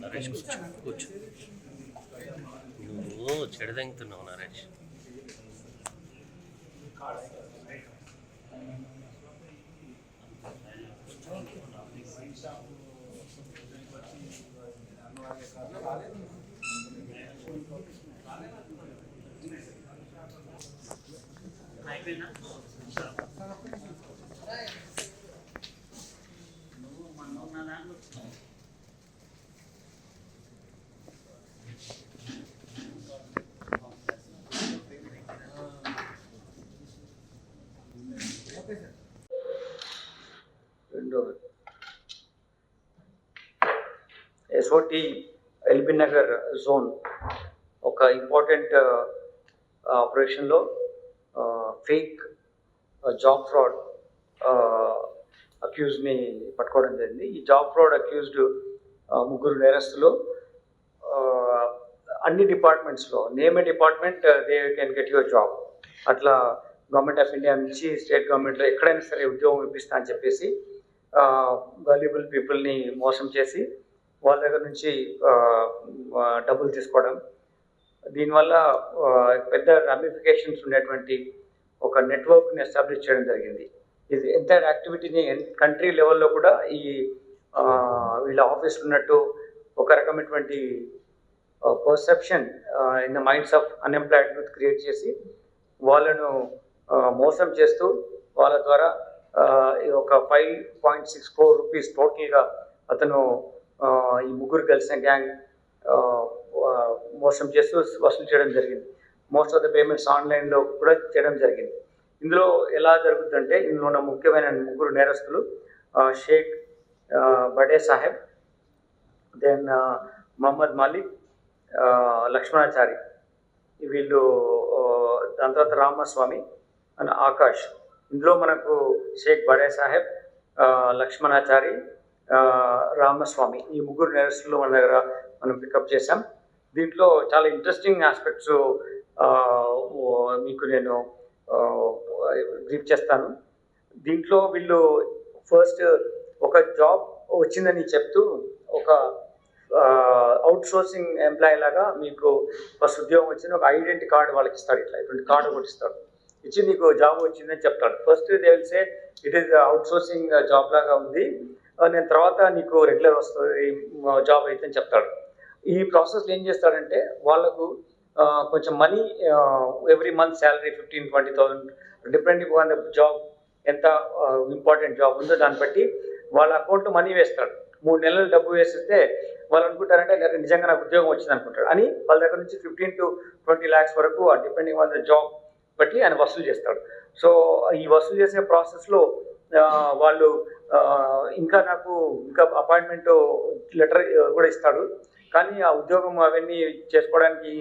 నరేష్ కూర్చో నువ్వు చెడదెంగుతున్నావు నరేష్. SOT ఎల్బీ నగర్ జోన్ ఒక ఇంపార్టెంట్ ఆపరేషన్లో ఫేక్ జాబ్ ఫ్రాడ్ అక్యూజ్ని పట్టుకోవడం జరిగింది. ఈ జాబ్ ఫ్రాడ్ అక్యూజ్డ్ ముగ్గురు నేరస్తులు అన్ని డిపార్ట్మెంట్స్లో name a department they can get your job, అట్లా గవర్నమెంట్ ఆఫ్ ఇండియా నుంచి స్టేట్ గవర్నమెంట్లో ఎక్కడైనా సరే ఉద్యోగం ఇప్పిస్తా అని చెప్పేసి వాల్యుబుల్ పీపుల్ని మోసం చేసి వాళ్ళ దగ్గర నుంచి డబ్బులు తీసుకోవడం. దీనివల్ల పెద్ద రామిఫికేషన్స్ ఉండేటువంటి ఒక నెట్వర్క్ని ఎస్టాబ్లిష్ చేయడం జరిగింది. ఇది ఎంటైర్ యాక్టివిటీని కంట్రీ లెవెల్లో కూడా ఈ వీళ్ళ ఆఫీసులు ఉన్నట్టు ఒక రకమైనటువంటి perception in the minds of unemployed youth create చేసి వాళ్ళను మోసం చేస్తూ వాళ్ళ ద్వారా ఒక 5.6 crore రూపీస్ టోటల్గా అతను ఈ ముగ్గురు కలిసిన గ్యాంగ్ మోసం చేస్తూ వసూలు చేయడం జరిగింది. మోస్ట్ ఆఫ్ ద పేమెంట్స్ ఆన్లైన్లో కూడా చేయడం జరిగింది. ఇందులో ఎలా జరుగుతుందంటే ఇందులో ఉన్న ముఖ్యమైన ముగ్గురు నేరస్తులు షేక్ బడే సాహెబ్, దెన్ మహమ్మద్ మాలిక్, లక్ష్మణాచారి, వీళ్ళు దాని తర్వాత రామస్వామి అండ్ ఆకాష్. ఇందులో మనకు షేక్ బడే సాహెబ్, లక్ష్మణాచారి, రామస్వామి ఈ ముగ్గురు నేరస్తులు మన దగ్గర మనం పికప్ చేసాం. దీంట్లో చాలా ఇంట్రెస్టింగ్ ఆస్పెక్ట్స్ మీకు నేను బ్రీఫ్ చేస్తాను. దీంట్లో వీళ్ళు ఫస్ట్ ఒక జాబ్ వచ్చిందని చెప్తూ ఒక అవుట్ సోర్సింగ్ ఎంప్లాయీ లాగా మీకు ఫస్ట్ ఉద్యోగం వచ్చింది ఒక ఐడెంటిటీ కార్డు వాళ్ళకి ఇస్తాడు. ఇట్లా ఇటువంటి కార్డు ఒకటి ఇస్తాడు, ఇచ్చి నీకు జాబ్ వచ్చిందని చెప్తాడు. First they will say it is out sourcing job లాగా ఉంది, నేను తర్వాత నీకు రెగ్యులర్ వస్తుంది జాబ్ అయితే అని చెప్తాడు. ఈ ప్రాసెస్లో ఏం చేస్తాడంటే వాళ్ళకు కొంచెం money every month salary 15-20,000 depending on the job, ఎంత ఇంపార్టెంట్ జాబ్ ఉందో దాన్ని బట్టి వాళ్ళ అకౌంట్లో మనీ వేస్తాడు. 3 నెలలు డబ్బు వేసిస్తే వాళ్ళు అనుకుంటారంటే నిజంగా నాకు ఉద్యోగం వచ్చింది అనుకుంటాడు అని వాళ్ళ దగ్గర నుంచి 15 to 20 lakhs వరకు డిపెండింగ్ ఆన్ ద జాబ్ బట్టి ఆయన వసూలు చేస్తాడు. సో ఈ వసూలు చేసే ప్రాసెస్లో వాళ్ళు ఇంకా నాకు ఇంకా అపాయింట్మెంట్ లెటర్ కూడా ఇస్తాడు, కానీ ఆ ఉద్యోగం అవన్నీ చేసుకోవడానికి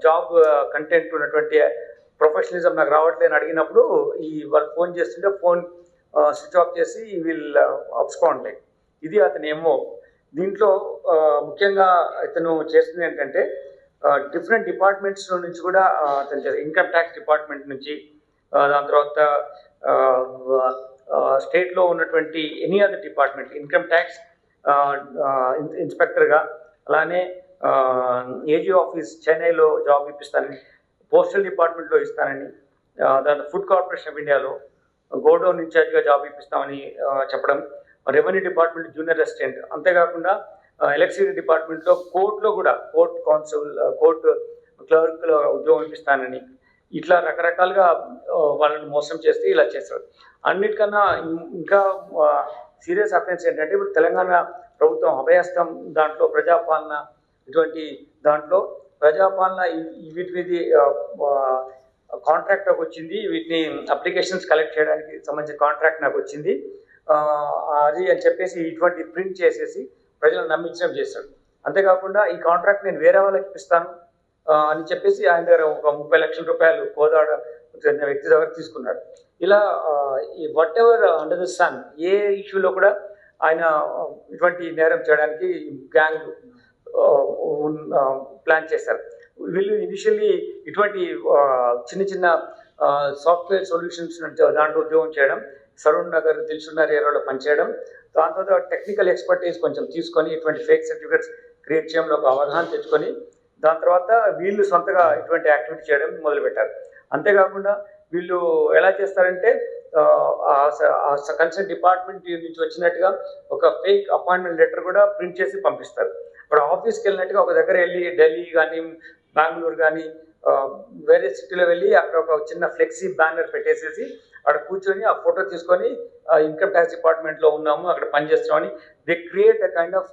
జాబ్ కంటెంట్ ఉన్నటువంటి ప్రొఫెషనలిజం నాకు రావట్లేదని అడిగినప్పుడు ఈ వాళ్ళు ఫోన్ చేస్తుంటే ఫోన్ స్విచ్ ఆఫ్ చేసి వీళ్ళు అప్స్కోండి ఇది అతని ఎంఓ. దీంట్లో ముఖ్యంగా ఇతను చేస్తుంది ఏంటంటే డిఫరెంట్ డిపార్ట్మెంట్స్ నుంచి కూడా అతను ఇన్కమ్ ట్యాక్స్ డిపార్ట్మెంట్ నుంచి, దాని తర్వాత స్టేట్లో ఉన్నటువంటి any other department income tax ఇన్స్పెక్టర్గా, అలానే ఏజీ ఆఫీస్ చెన్నైలో జాబ్ ఇప్పిస్తానని, పోస్టల్ డిపార్ట్మెంట్లో ఇస్తానని, దాని ఫుడ్ కార్పొరేషన్ ఆఫ్ ఇండియాలో గోడౌన్ ఇన్ఛార్జ్గా జాబ్ ఇప్పిస్తామని చెప్పడం, రెవెన్యూ డిపార్ట్మెంట్ జూనియర్ అసిస్టెంట్, అంతేకాకుండా ఎలక్ట్రిసిటీ డిపార్ట్మెంట్లో కోర్టులో కూడా కోర్ట్ కౌన్సిల్, కోర్టు క్లర్క్లో ఉద్యోగం ఇప్పిస్తానని, ఇట్లా రకరకాలుగా వాళ్ళని మోసం చేస్తే ఇలా చేస్తారు. అన్నిటికన్నా ఇంకా సీరియస్ అఫెన్స్ ఏంటంటే ఇప్పుడు తెలంగాణ ప్రభుత్వం అభయహస్తం దాంట్లో ప్రజాపాలన, ఇటువంటి దాంట్లో ప్రజాపాలన వీటి మీద కాంట్రాక్ట్ నాకు వచ్చింది, వీటిని అప్లికేషన్స్ కలెక్ట్ చేయడానికి సంబంధించిన కాంట్రాక్ట్ నాకు వచ్చింది అది అని చెప్పేసి ఇటువంటి ప్రింట్ చేసేసి ప్రజలను నమ్మించడం చేస్తాడు. అంతేకాకుండా ఈ కాంట్రాక్ట్ నేను వేరే వాళ్ళకి ఇప్పిస్తాను అని చెప్పేసి ఆయన దగ్గర ఒక 30 లక్షల రూపాయలు కోదాడ చెందిన వ్యక్తి దగ్గర తీసుకున్నాడు. ఇలా whatever under the sun a ఇష్యూలో కూడా ఆయన ఇటువంటి నేరం చేయడానికి గ్యాంగ్ ప్లాన్ చేశారు. వీళ్ళు ఇనిషియల్లీ ఇటువంటి చిన్న చిన్న సాఫ్ట్వేర్ సొల్యూషన్స్ దాంట్లో ఉద్యోగం చేయడం, సరూర్ నగర్, దిల్సుఖ్నగర్ ఏరియాలో పనిచేయడం, దాని తర్వాత టెక్నికల్ ఎక్స్పర్టీస్ కొంచెం తీసుకొని ఇటువంటి ఫేక్ సర్టిఫికేట్స్ క్రియేట్ చేయడంలో ఒక అవగాహన తెచ్చుకొని దాని తర్వాత వీళ్ళు సొంతగా ఇటువంటి యాక్టివిటీ చేయడం మొదలుపెట్టారు. అంతేకాకుండా వీళ్ళు ఎలా చేస్తారంటే కన్సర్న్ డిపార్ట్మెంట్ నుంచి వచ్చినట్టుగా ఒక ఫేక్ అపాయింట్మెంట్ లెటర్ కూడా ప్రింట్ చేసి పంపిస్తారు. ఇప్పుడు ఆఫీస్కి వెళ్ళినట్టుగా ఒక దగ్గర వెళ్ళి ఢిల్లీ కానీ బెంగళూరు కానీ వేరే సిటీలో వెళ్ళి అక్కడ ఒక చిన్న ఫ్లెక్సీ బ్యానర్ పెట్టేసేసి అక్కడ కూర్చొని ఆ ఫోటో తీసుకొని ఇన్కమ్ ట్యాక్స్ డిపార్ట్మెంట్లో ఉన్నాము, అక్కడ పనిచేస్తామని they create a kind of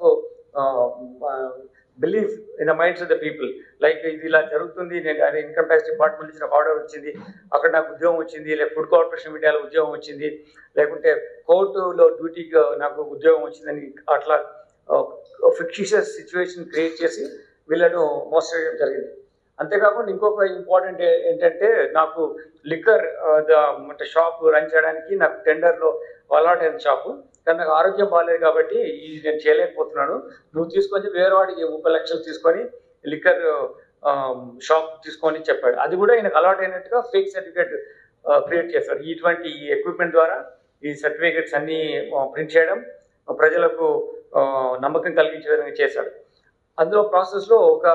belief in the minds of the people. Like ఇది ఇలా జరుగుతుంది, నేను అదే ఇన్కమ్ ట్యాక్స్ డిపార్ట్మెంట్ నుంచి నాకు ఆర్డర్ వచ్చింది, అక్కడ నాకు ఉద్యోగం వచ్చింది, లేక ఫుడ్ కార్పొరేషన్ ఆఫ్ ఇండియాలో ఉద్యోగం వచ్చింది, లేకుంటే కోర్టులో డ్యూటీకి నాకు ఉద్యోగం వచ్చిందని అట్లా ఫిక్షిషియస్ సిచ్యువేషన్ క్రియేట్ చేసి వీళ్ళను మోసం చేయడం జరిగింది. అంతేకాకుండా ఇంకొక ఇంపార్టెంట్ ఏంటంటే నాకు లిక్కర్ అంటే షాప్ రన్ చేయడానికి నాకు టెండర్లో అలాట్ అయిన షాపు, కానీ నాకు ఆరోగ్యం బాగాలేదు కాబట్టి ఇది నేను చేయలేకపోతున్నాను, నువ్వు తీసుకొని వేరే వాడికి 30 లక్షలు తీసుకొని లిక్కర్ షాప్ తీసుకొని చెప్పాడు. అది కూడా ఈయనకు అలాట్ అయినట్టుగా ఫేక్ సర్టిఫికేట్ క్రియేట్ చేశాడు. ఇటువంటి ఎక్విప్మెంట్ ద్వారా ఈ సర్టిఫికేట్స్ అన్నీ ప్రింట్ చేయడం, ప్రజలకు నమ్మకం కలిగించే విధంగా చేశాడు. అందులో ప్రాసెస్లో ఒక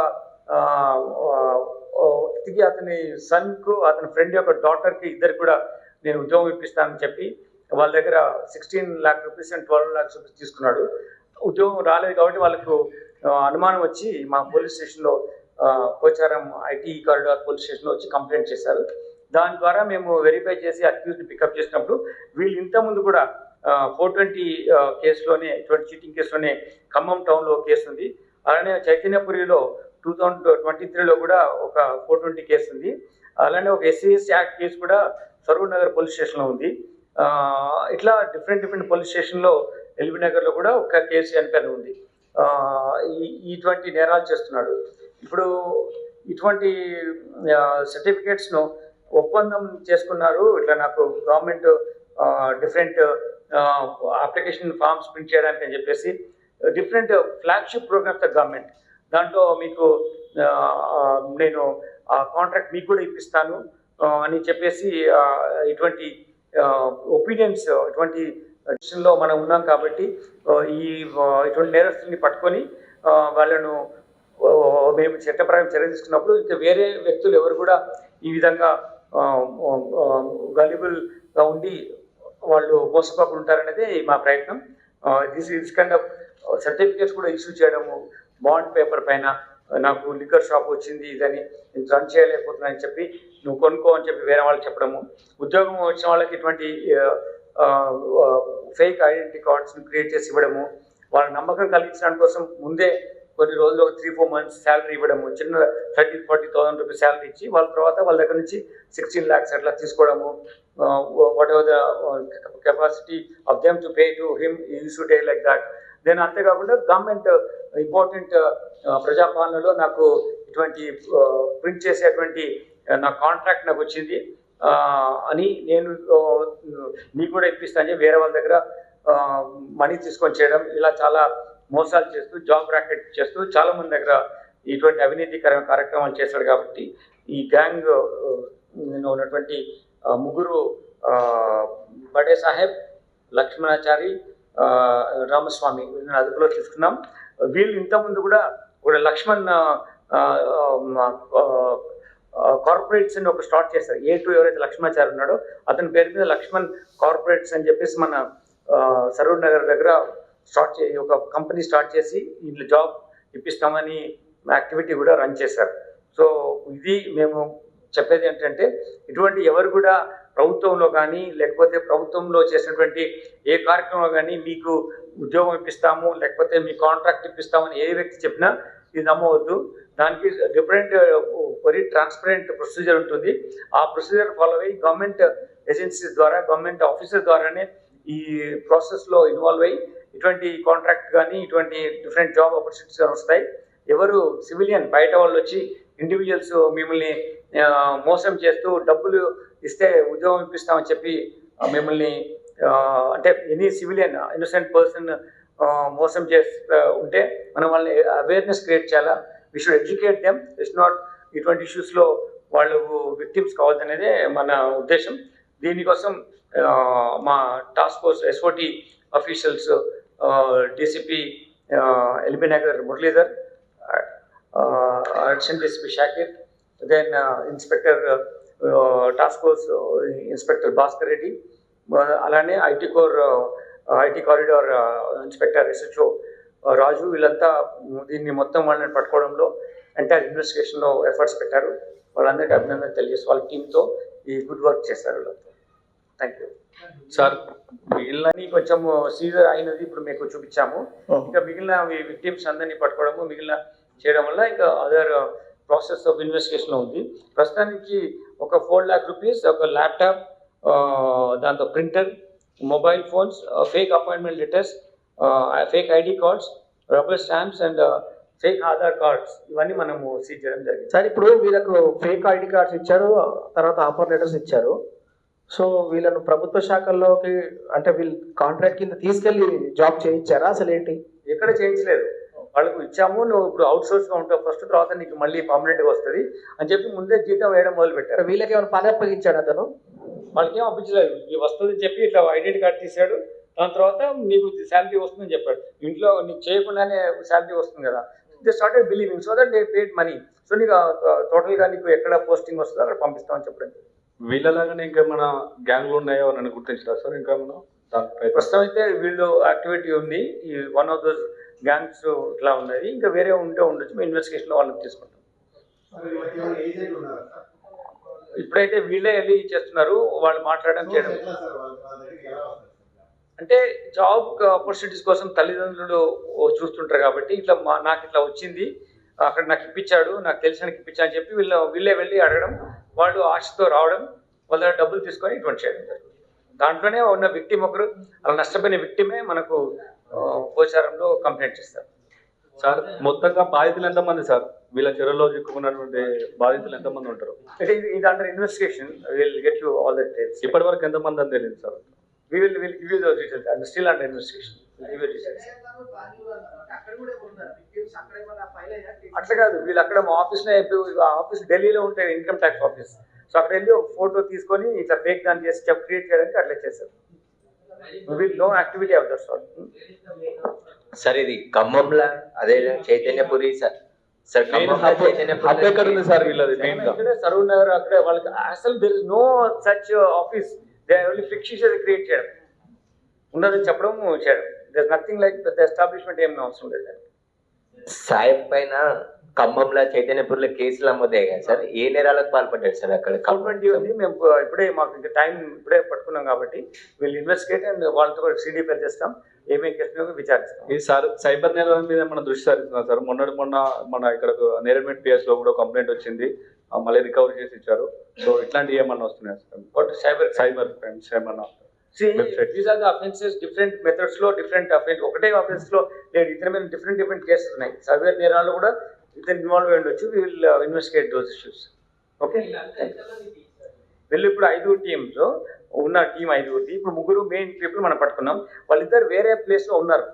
వ్యక్తికి అతని సన్కు అతని ఫ్రెండ్ యొక్క డాటర్కి ఇద్దరు కూడా నేను ఉద్యోగం ఇప్పిస్తానని చెప్పి వాళ్ళ దగ్గర 16 lakh rupees and 12 lakhs rupees తీసుకున్నాడు. ఉద్యోగం రాలేదు కాబట్టి వాళ్ళకు అనుమానం వచ్చి మా పోలీస్ స్టేషన్లో పోచారం ఐటీ కారిడార్ పోలీస్ స్టేషన్లో వచ్చి కంప్లైంట్ చేశారు. దాని ద్వారా మేము వెరిఫై చేసి అక్యూజ్ని పికప్ చేసినప్పుడు వీళ్ళు ఇంతకుముందు కూడా 420 కేసులోనే, ఇటువంటి చీటింగ్ కేసులోనే ఖమ్మం టౌన్లో కేసు ఉంది, అలానే చైతన్యపురిలో 2023లో కూడా ఒక 420 కేసు ఉంది, అలానే ఒక SCST యాక్ట్ కేసు కూడా సరూర్ నగర్ పోలీస్ స్టేషన్లో ఉంది. ఇట్లా డిఫరెంట్ పోలీస్ స్టేషన్లో ఎల్బీ నగర్లో కూడా ఒక కేసు వెనకాల ఉంది. ఇటువంటి నేరాలు చేస్తున్నాడు. ఇప్పుడు ఇటువంటి సర్టిఫికేట్స్ను ఒప్పందం చేసుకున్నారు. ఇట్లా నాకు government different application forms print చేయడానికి అని చెప్పేసి different flagship programmes the government, దాంట్లో మీకు నేను కాంట్రాక్ట్ మీకు కూడా ఇప్పిస్తాను అని చెప్పేసి ఇటువంటి ఒపీనియన్స్, ఇటువంటి డిసిషన్లో మనం ఉన్నాం కాబట్టి ఇటువంటి నేరస్తుల్ని పట్టుకొని వాళ్ళను మేము చట్టపరంగా చర్య తీసుకున్నప్పుడు ఇంకా వేరే వ్యక్తులు ఎవరు కూడా ఈ విధంగా గలిబుల్గా ఉండి వాళ్ళు మోసపోకుండా ఉంటారనేది మా ప్రయత్నం. దిస్ కైండ్ ఆఫ్ సర్టిఫికేట్స్ కూడా ఇష్యూ చేయడము, బాండ్ పేపర్ పైన నాకు లిక్కర్ షాప్ వచ్చింది ఇదని నేను రన్ చేయలేకపోతున్నా అని చెప్పి నువ్వు కొనుక్కో అని చెప్పి వేరే వాళ్ళకి చెప్పడము, ఉద్యోగం వచ్చిన వాళ్ళకి ఇటువంటి ఫేక్ ఐడెంటిటీ కార్డ్స్ని క్రియేట్ చేసి ఇవ్వడము, వాళ్ళ నమ్మకం కలిగించడానికి కోసం ముందే కొన్ని రోజులు 3-4 months శాలరీ ఇవ్వడము, చిన్న 30,000-40,000 రూపీస్ శాలరీ ఇచ్చి వాళ్ళ తర్వాత వాళ్ళ దగ్గర నుంచి 16 lakhs అట్లా తీసుకోవడము, whatever the capacity of them to pay to him you should take like that. Then అంతేకాకుండా గవర్నమెంట్ ఇంపార్టెంట్ ప్రజాపాలనలో నాకు ఇటువంటి ప్రింట్ చేసేటువంటి నా కాంట్రాక్ట్ నాకు వచ్చింది అని నేను నీకు కూడా ఇప్పిస్తాను వేరే వాళ్ళ దగ్గర మనీ తీసుకొని చేయడం, ఇలా చాలా మోసాలు చేస్తూ జాబ్ ర్యాకెట్ చేస్తూ చాలామంది దగ్గర ఇటువంటి అవినీతికరమైన కార్యక్రమాలు చేశాడు. కాబట్టి ఈ గ్యాంగ్ ఉన్నటువంటి ముగ్గురు బడే సాహెబ్, లక్ష్మణాచారి, రామస్వామి వీళ్ళని అదుపులో తీసుకున్నాం. వీళ్ళు ఇంతకుముందు కూడా లక్ష్మణ్ కార్పొరేట్స్ అని ఒక స్టార్ట్ చేశారు. A2 ఎవరైతే లక్ష్మణాచారి ఉన్నాడో అతని పేరు మీద లక్ష్మణ్ కార్పొరేట్స్ అని చెప్పేసి మన సరూర్ నగర్ దగ్గర ఒక కంపెనీ స్టార్ట్ చేసి ఇంట్లో జాబ్ ఇప్పిస్తామని యాక్టివిటీ కూడా రన్ చేశారు. సో ఇది మేము చెప్పేది ఏంటంటే, ఇటువంటి ఎవరు కూడా ప్రభుత్వంలో కానీ లేకపోతే ప్రభుత్వంలో చేసినటువంటి ఏ కార్యక్రమం కానీ మీకు ఉద్యోగం ఇప్పిస్తాము లేకపోతే మీ కాంట్రాక్ట్ ఇప్పిస్తామని ఏ వ్యక్తి చెప్పినా ఇది నమ్మవద్దు. దానికి డిఫరెంట్ వెరీ ట్రాన్స్పరెంట్ ప్రొసీజర్ ఉంటుంది. ఆ ప్రొసీజర్ ఫాలో అయ్యి గవర్నమెంట్ ఏజెన్సీస్ ద్వారా, గవర్నమెంట్ ఆఫీసర్ ద్వారానే ఈ ప్రాసెస్లో ఇన్వాల్వ్ అయ్యి ఇటువంటి కాంట్రాక్ట్ కానీ ఇటువంటి డిఫరెంట్ జాబ్ ఆపర్చునిటీస్ కానీ వస్తాయి. ఎవరు సివిలియన్ బయట వాళ్ళు వచ్చి ఇండివిజువల్స్ మిమ్మల్ని మోసం చేస్తూ డబ్బులు ఇస్తే ఉద్యోగం ఇప్పిస్తామని చెప్పి మిమ్మల్ని అంటే ఎనీ సివిలియన్ ఇన్నోసెంట్ పర్సన్ మోసం చేస్తూ ఉంటే మనం వాళ్ళని అవేర్నెస్ క్రియేట్ చేయాలా. We should educate them. It's not ఇటువంటి ఇష్యూస్లో వాళ్ళు విక్టిమ్స్ కావద్దనేదే మన ఉద్దేశం. దీనికోసం మా task force SOT officials DCP LB Nagar Muralidhar, additional DCP Shakir, then inspector task force inspector Bhaskar Reddy, అలానే IT corridor inspector SHO Raju, వీళ్ళంతా దీన్ని మొత్తం వాళ్ళని పట్టుకోవడంలో ఎంటైర్ ఇన్వెస్టిగేషన్లో ఎఫర్ట్స్ పెట్టారు. వాళ్ళందరికీ అభినందన తెలియజేసి వాళ్ళ టీంతో ఈ గుడ్ వర్క్ చేశారు వీళ్ళంతా. Thank you sir. వీళ్ళని కొంచెం సీజర్ అయినది ఇప్పుడు మీకు చూపించాము. ఇంకా మిగిలిన విక్టిమ్స్ అందరినీ పట్టుకోవడము మిగిలిన చేయడం వల్ల ఇంకా అదర్ ప్రాసెస్ ఆఫ్ ఇన్వెస్టిగేషన్లో ఉంది. ప్రస్తుతానికి ఒక 4 lakh rupees, ఒక ల్యాప్టాప్, దాంతో printer, mobile phones, fake appointment letters, fake ID cards, rubber stamps and fake Aadhaar cards ఇవన్నీ మనము సీజ్ చేయడం జరిగింది. సార్, ఇప్పుడు వీళ్ళకు ఫేక్ ID కార్డ్స్ ఇచ్చారు, తర్వాత ఆఫర్ లెటర్స్ ఇచ్చారు. సో వీళ్ళను ప్రభుత్వ శాఖల్లోకి అంటే వీళ్ళు కాంట్రాక్ట్ కింద తీసుకెళ్లి జాబ్ చేయించారా? అసలు ఏంటి? ఎక్కడ చేయించలేదు. వాళ్ళకు ఇచ్చాము, నువ్వు ఇప్పుడు అవుట్ సోర్స్గా ఉంటావు ఫస్ట్, తర్వాత నీకు మళ్ళీ పర్మనెంట్గా వస్తుంది అని చెప్పి ముందే జీతం వేయడం మొదలు పెట్టారు. వీళ్ళకి ఏమైనా పని అప్పగించాడు అతను? వాళ్ళకి ఏం అప్పించలేదు. వస్తుంది చెప్పి ఇట్లా ఐడెంటిటీ కార్డ్ తీసాడు, దాని తర్వాత నీకు శాలరీ వస్తుందని చెప్పాడు. ఇంట్లో నీకు చేయకుండానే శాలరీ వస్తుంది కదా. They started believing so that they paid money. So నీకు టోటల్గా నీకు ఎక్కడ పోస్టింగ్ వస్తుందో అక్కడ పంపిస్తామని చెప్పడం. వీళ్ళలాగానే ఇంకా మన గ్యాంగ్లు ఉన్నాయో అని గుర్తించారా సార్? ఇంకా మనం ప్రస్తుతం అయితే వీళ్ళు యాక్టివిటీ ఉంది. ఈ వన్ ఆఫ్ దోస్ గ్యాంగ్స్ ఇట్లా ఉన్నది. ఇంకా వేరే ఉంటే ఉండొచ్చు, మేము ఇన్వెస్టిగేషన్లో వాళ్ళని తీసుకుంటాం. ఇప్పుడైతే వీళ్ళే వెళ్ళి చేస్తున్నారు, వాళ్ళు మాట్లాడడం చేయడం. అంటే జాబ్ ఆపర్చునిటీస్ కోసం తల్లిదండ్రులు చూస్తుంటారు కాబట్టి ఇట్లా నాకు ఇట్లా వచ్చింది, అక్కడ నాకు ఇప్పించాడు, నాకు తెలిసిన ఇప్పించా అని చెప్పి వీళ్ళే వెళ్ళి అడగడం, వాళ్ళు ఆశతో రావడం, వాళ్ళ దగ్గర డబ్బులు తీసుకొని ఇటువంటి చేయడం జరుగుతుంది. దాంట్లోనే ఉన్న విక్టిమ్ ఒకరు, అలా నష్టపోయిన విక్టిమే మనకు పోచారంలో కంప్లైంట్ చేస్తారు. సార్, మొత్తంగా బాధితులు ఎంతమంది సార్? వీళ్ళ చెరువులో చిక్కుకున్నటువంటి బాధితులు ఎంతమంది ఉంటారు? ఇది under investigation. Will get you all the details. ఇప్పటి వరకు ఎంతమంది అని తెలియదు sir? We will give you those details and still under investigation. We'll give you details. అట్లా కాదు, వీళ్ళు అక్కడ మా ఆఫీస్లో ఆఫీస్ ఢిల్లీలో ఉంటే ఇన్కమ్ ట్యాక్స్ ఆఫీస్. సో అక్కడ వెళ్ళి ఒక ఫోటో తీసుకొని ఇట్లా ఫేక్ దాన్ని చేసి క్రియేట్ చేయడానికి అట్లా చేశారు. Will know activity of that sort. Sir, ఇది ఖమ్మంలో అదే చైతన్యపురి సార్. సార్ ఎక్కడ ఉంది సార్ వీళ్ళది? సరూర్ నగర్ అక్కడ వాళ్ళకి అసలు there is no such office. They are only fictitious create చేయడం, ఉన్నదని చెప్పడం చేయడం. There is nothing like the establishment ఏం అవసరం లేదు. సాహెబ్ పైన ఖమ్మంలో చైతన్యపురిలో కేసులు నమోదయ్యాయి కదా సార్, ఏ నేరాలకు పాల్పడ్డాడు సార్ అక్కడ? గవర్నమెంట్ ఉంది, మేము ఇప్పుడే మాకు ఇంకా టైం ఇప్పుడే పట్టుకున్నాం కాబట్టి వీళ్ళు ఇన్వెస్టిగేట్ అండ్ వాళ్ళతో కూడా CDPL చేస్తాం, ఏమేమి కేసులు విచారిస్తాం. ఈ సార్ సైబర్ నేరాల మీద మన దృష్టి సారిస్తున్నాం సార్. మొన్న మన ఇక్కడ నేరమెట్ PS లో కూడా కంప్లైంట్ వచ్చింది, మళ్ళీ రికవరీ చేసి ఇచ్చారు. సో ఇట్లాంటివి ఏమన్నా వస్తున్నాయి సార్? సైబర్ క్రైమ్స్ ఏమన్నా? These are the offenses, different methods లో different offense. ఒకటే offense లో లేదు, ఇతని మీద different కేసెస్ ఉన్నాయి. సైబర్ నేరాలు కూడా ఇతను ఇన్వాల్వ్ అయ్యి ఉండొచ్చు. We will investigate those issues. Okay, వీళ్ళు ఇప్పుడు 5 టీమ్స్, ఉన్న టీం 5 ఇప్పుడు 3 మెయిన్ పీపుల్ మనం పట్టుకున్నాం. వాళ్ళిద్దరు వేరే ప్లేస్లో ఉన్నారు.